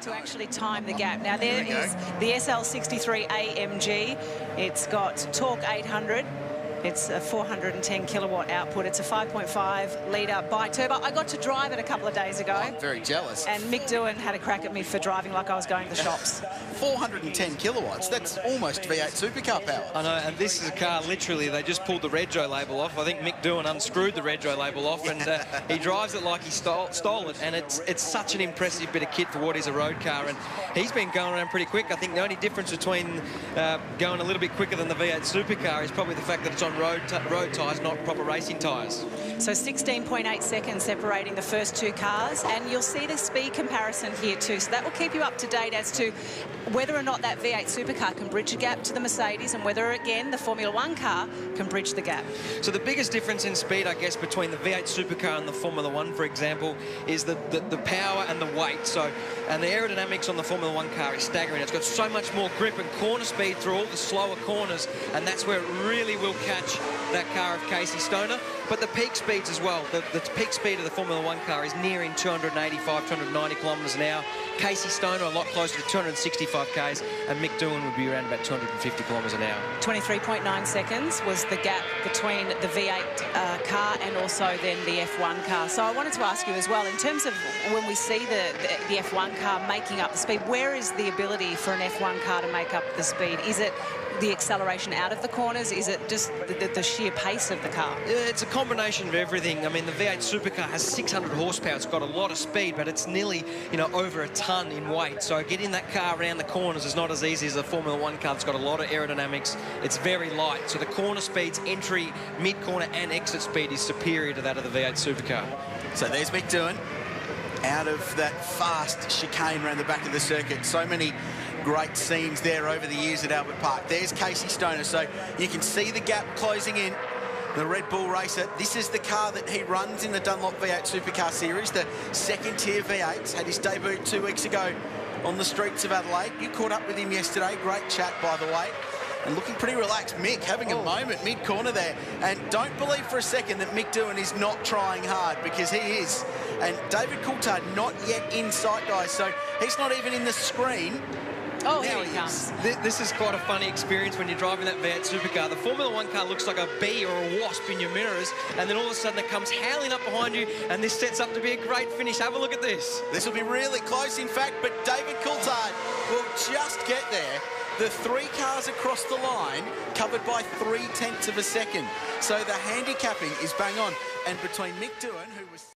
to actually time the gap. Now there is the SL63 AMG. It's got torque 800. It's a 410 kilowatt output. It's a 5.5 litre bi-turbo. I got to drive it a couple of days ago. I'm very jealous. And Mick Doohan had a crack at me for driving like I was going to the shops. 410 kilowatts. That's almost V8 supercar power. I know, and this is a car, literally, they just pulled the Rego label off. I think Mick Doohan unscrewed the Rego label off, and he drives it like he stole it, and it's such an impressive bit of kit for what is a road car, and he's been going around pretty quick. I think the only difference between going a little bit quicker than the V8 supercar is probably the fact that it's on road tyres, not proper racing tyres. So 16.8 seconds separating the first two cars, and you'll see the speed comparison here too. So that will keep you up to date as to whether or not that V8 supercar can bridge a gap to the Mercedes, and whether, again, the Formula One car can bridge the gap. So the biggest difference in speed, I guess, between the V8 supercar and the Formula One, for example, is the power and the weight. So, and the aerodynamics on the Formula One car is staggering. It's got so much more grip and corner speed through all the slower corners, and that's where it really will catch that car of Casey Stoner. But the peak speeds as well. The peak speed of the Formula One car is nearing 285, 290 kilometres an hour. Casey Stoner a lot closer to 265 k's, and Mick Doohan would be around about 250 kilometres an hour. 23.9 seconds was the gap between the V8 car and also then the F1 car. So I wanted to ask you as well, in terms of when we see the F1 car making up the speed, where is the ability for an F1 car to make up the speed? Is it the acceleration out of the corners? Is it just the sheer pace of the car? Yeah, it's a combination of everything. I mean, the V8 supercar has 600 horsepower. It's got a lot of speed, but it's nearly, over a ton in weight. So getting that car around the corners is not as easy as a Formula One car. It's got a lot of aerodynamics. It's very light. So the corner speeds, entry, mid-corner and exit speed is superior to that of the V8 supercar. So there's Mick Doohan out of that fast chicane around the back of the circuit. So many great scenes there over the years at Albert Park. There's Casey Stoner, so you can see the gap closing in. The Red Bull racer. This is the car that he runs in the Dunlop V8 Supercar Series, the second-tier V8s. Had his debut 2 weeks ago on the streets of Adelaide. You caught up with him yesterday. Great chat, by the way. And looking pretty relaxed. Mick having a moment mid-corner there. And don't believe for a second that Mick Doohan is not trying hard, because he is. And David Coulthard not yet in sight, guys. So he's not even in the screen. Oh, here he comes. This is quite a funny experience when you're driving that V8 supercar. The Formula One car looks like a bee or a wasp in your mirrors, and then all of a sudden it comes howling up behind you, and this sets up to be a great finish. Have a look at this. This will be really close, in fact, but David Coulthard will just get there. The three cars across the line covered by 0.3 of a second. So the handicapping is bang on. And between Mick Doohan, who was...